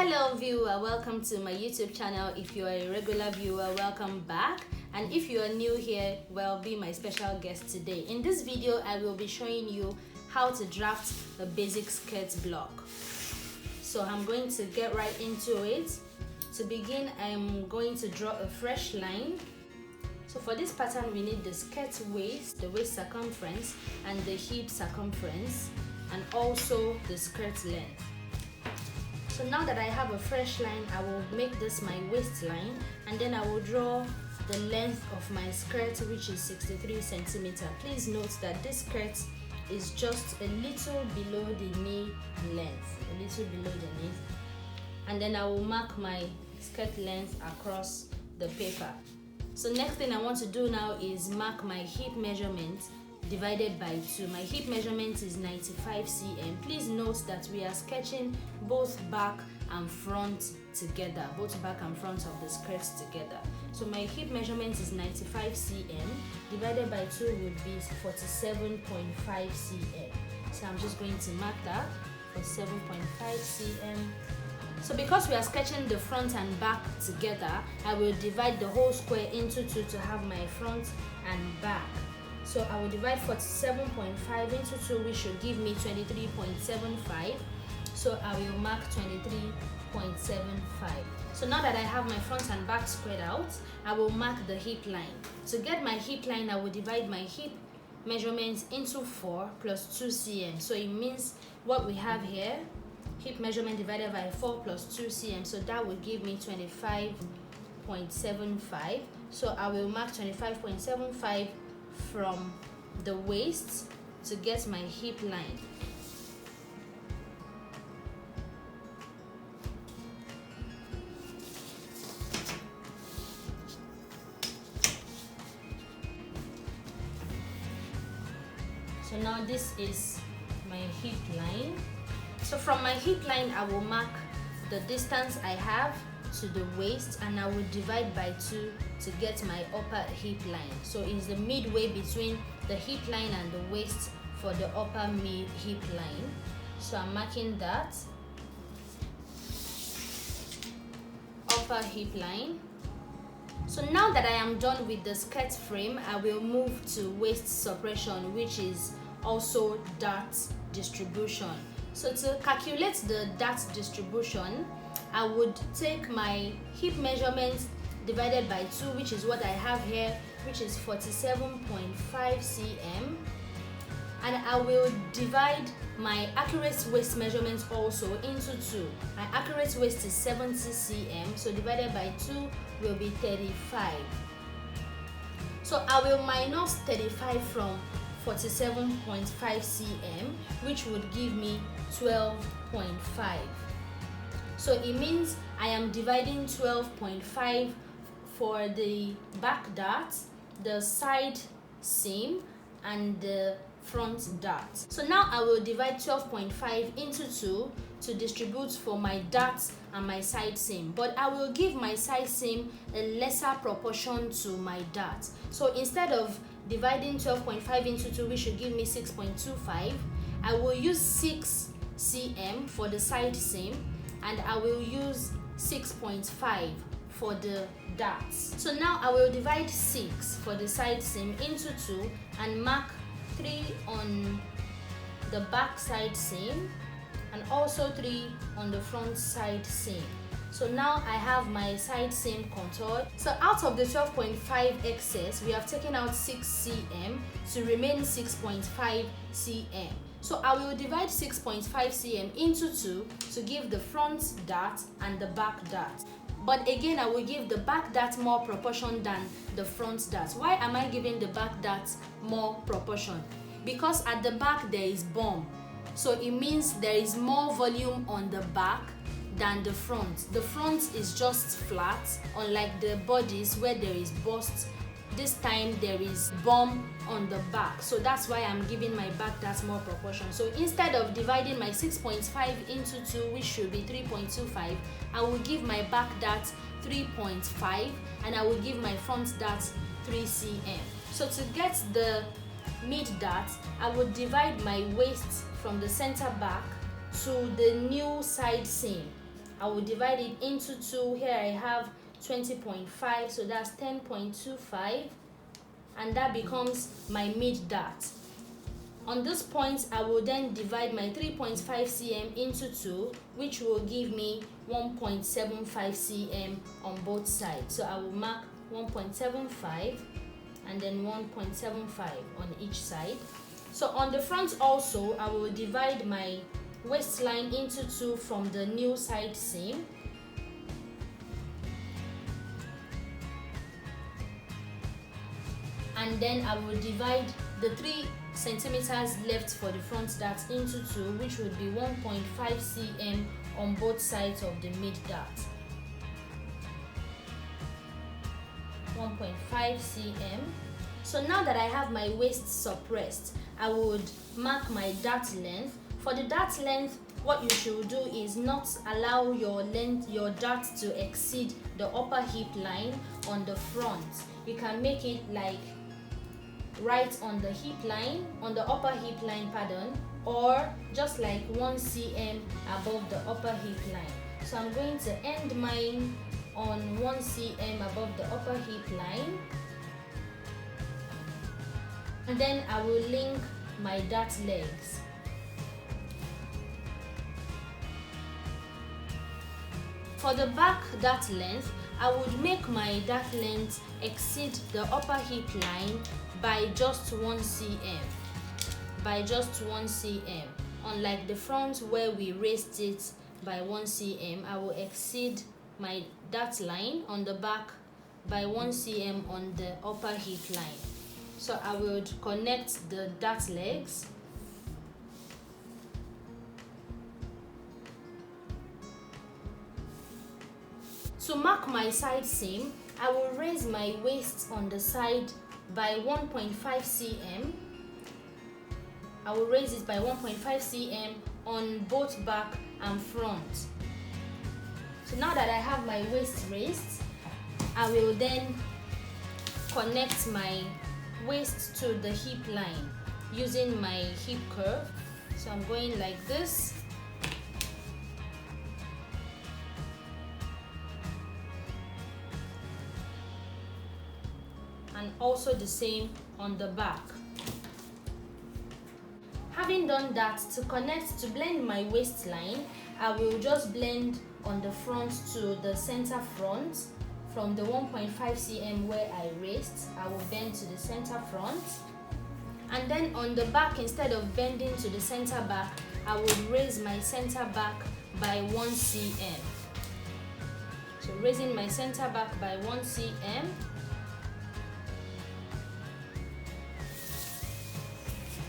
Hello viewer, welcome to my YouTube channel. If you are a regular viewer, welcome back, and if you are new here, well, be my special guest today. In this video I will be showing you how to draft a basic skirt block. So I'm going to get right into it. To begin, I'm going to draw a fresh line. So for this pattern we need the skirt waist, the waist circumference, and the hip circumference, and also the skirt length. So now that I have a fresh line, I will make this my waistline, and then I will draw the length of my skirt, which is 63 centimeters. Please note that this skirt is just a little below the knee length, a little below the knee. And then I will mark my skirt length across the paper. So next thing I want to do now is mark my hip measurement divided by 2. My hip measurement is 95 cm. Please note that we are sketching both back and front together, both back and front of the skirt together. So my hip measurement is 95 cm divided by 2 would be 47.5 cm. So I'm just going to mark that for 7.5 cm. So because we are sketching the front and back together, I will divide the whole square into 2 to have my front and back. So I will divide 47.5 into 2, which should give me 23.75. So I will mark 23.75. So now that I have my front and back squared out, I will mark the hip line. To get my hip line, I will divide my hip measurements into 4 plus 2 cm. So it means what we have here, hip measurement divided by 4 plus 2 cm. So that will give me 25.75. So I will mark 25.75 from the waist to get my hip line. So now this is my hip line. So from my hip line I will mark the distance I have to the waist, and I will divide by 2 to get my upper hip line. So it's the midway between the hip line and the waist for the upper mid hip line. So I'm marking that upper hip line. So now that I am done with the skirt frame, I will move to waist suppression, which is also dart distribution. So to calculate the dart distribution, I would take my hip measurement divided by 2, which is what I have here, which is 47.5 cm, and I will divide my accurate waist measurement also into 2. My accurate waist is 70 cm, so divided by 2 will be 35. So I will minus 35 from 47.5 cm, which would give me 12.5. So it means I am dividing 12.5 for the back dart, the side seam, and the front dart. So now I will divide 12.5 into 2 to distribute for my dart and my side seam, but I will give my side seam a lesser proportion to my dart. So instead of dividing 12.5 into 2, which should give me 6.25, I will use 6 cm for the side seam, and I will use 6.5 for the darts. So now I will divide 6 for the side seam into 2 and mark 3 on the back side seam and also 3 on the front side seam. So now I have my side seam contoured. So out of the 12.5 excess, we have taken out 6 cm to remain 6.5 cm. So I will divide 6.5 cm into 2 to give the front dart and the back dart. But again, I will give the back dart more proportion than the front dart. Why am I giving the back dart more proportion? Because at the back there is bum. So it means there is more volume on the back than the front. The front is just flat, unlike the bodies where there is bust. This time there is bum on the back, so that's why I'm giving my back dart more proportion. So instead of dividing my 6.5 into 2, which should be 3.25, I will give my back dart 3.5 and I will give my front dart 3 cm. So to get the mid dart, I would divide my waist from the center back to the new side seam. I will divide it into 2. Here I have 20.5, so that's 10.25, and that becomes my mid dart. On this point, I will then divide my 3.5 cm into 2, which will give me 1.75 cm on both sides. So I will mark 1.75 and then 1.75 on each side. So on the front also, I will divide my waistline into 2 from the new side seam. And then I will divide the 3 centimeters left for the front dart into 2, which would be 1.5 cm on both sides of the mid dart. 1.5 cm. So now that I have my waist suppressed, I would mark my dart length. For the dart length, what you should do is not allow your dart to exceed the upper hip line on the front. You can make it like right on the hip line, on the upper hip line, pardon, or just like 1 cm above the upper hip line. So I'm going to end mine on 1 cm above the upper hip line, and then I will link my dart legs. For the back dart length, I would make my dart length exceed the upper hip line by just 1 cm. By just 1 cm. Unlike the front where we raised it by 1 cm, I will exceed my dart line on the back by 1 cm on the upper hip line. So I would connect the dart legs. To mark my side seam, I will raise my waist on the side by 1.5 cm. I will raise it by 1.5 cm on both back and front. So now that I have my waist raised, I will then connect my waist to the hip line using my hip curve. So I'm going like this. And also the same on the back. Having done that, to blend my waistline, I will just blend on the front to the center front. From the 1.5 cm where I raised, I will bend to the center front. And then on the back, instead of bending to the center back, I will raise my center back by 1 cm. So raising my center back by 1 cm.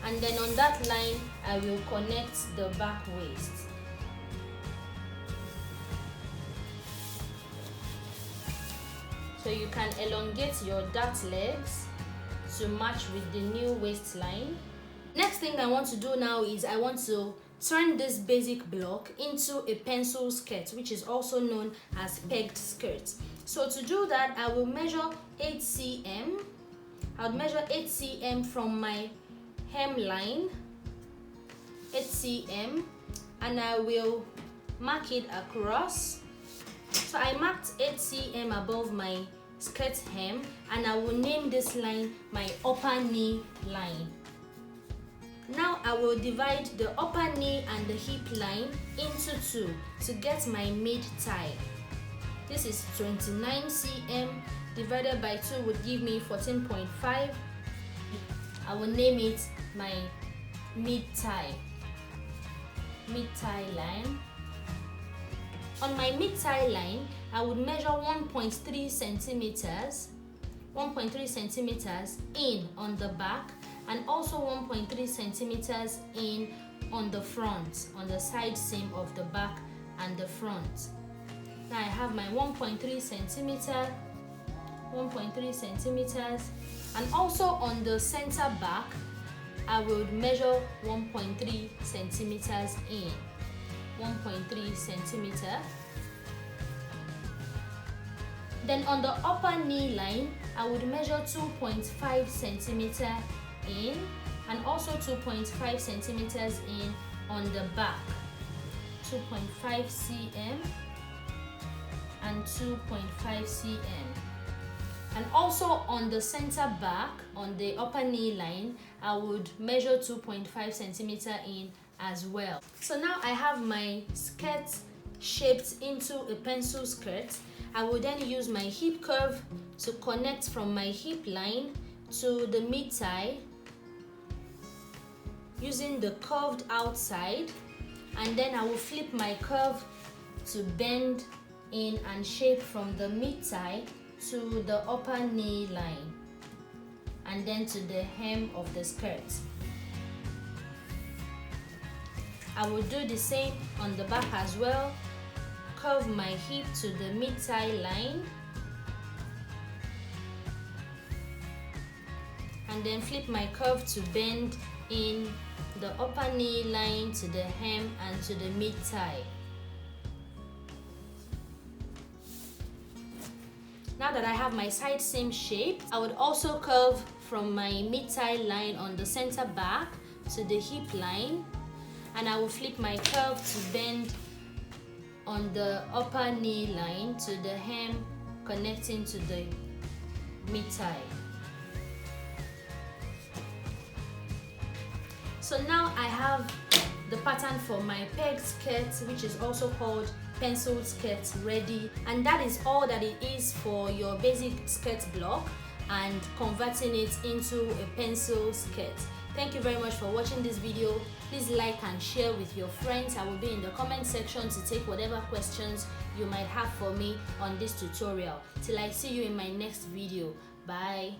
And then on that line, I will connect the back waist. So you can elongate your dart legs to match with the new waistline. Next thing I want to do now is I want to turn this basic block into a pencil skirt, which is also known as pegged skirt. So to do that, I will measure 8 cm. I'll measure 8 cm from my hemline, 8 cm, and I will mark it across. So I marked 8 cm above my skirt hem, and I will name this line my upper knee line. Now I will divide the upper knee and the hip line into 2 to get my mid thigh. This is 29 cm divided by 2 would give me 14.5. I will name it my mid thigh line. On my mid thigh line, I would measure 1.3 centimeters in on the back, and also 1.3 centimeters in on the front, on the side seam of the back and the front. Now I have my 1.3 centimeters, and also on the center back, I will measure 1.3 centimeters in, 1.3 centimeter. Then on the upper knee line, I would measure 2.5 centimeter in, and also 2.5 centimeters in on the back, 2.5 cm. around 2.5 cm. And also on the center back, on the upper knee line, I would measure 2.5 centimeter in as well. So now I have my skirt shaped into a pencil skirt. I will then use my hip curve to connect from my hip line to the mid-thigh using the curved outside, and then I will flip my curve to bend in and shape from the mid-thigh to the upper knee line and then to the hem of the skirt. I will do the same on the back as well. Curve my hip to the mid-thigh line and then flip my curve to bend in the upper knee line to the hem and to the mid-thigh. Now that I have my side seam shape, I would also curve from my mid-thigh line on the center back to the hip line, and I will flip my curve to bend on the upper knee line to the hem connecting to the mid-thigh. So now I have the pattern for my peg skirt, which is also called pencil skirt, ready, and that is all that it is for your basic skirt block and converting it into a pencil skirt. Thank you very much for watching this video. Please like and share with your friends. I will be in the comment section to take whatever questions you might have for me on this tutorial. Till I see you in my next video. Bye.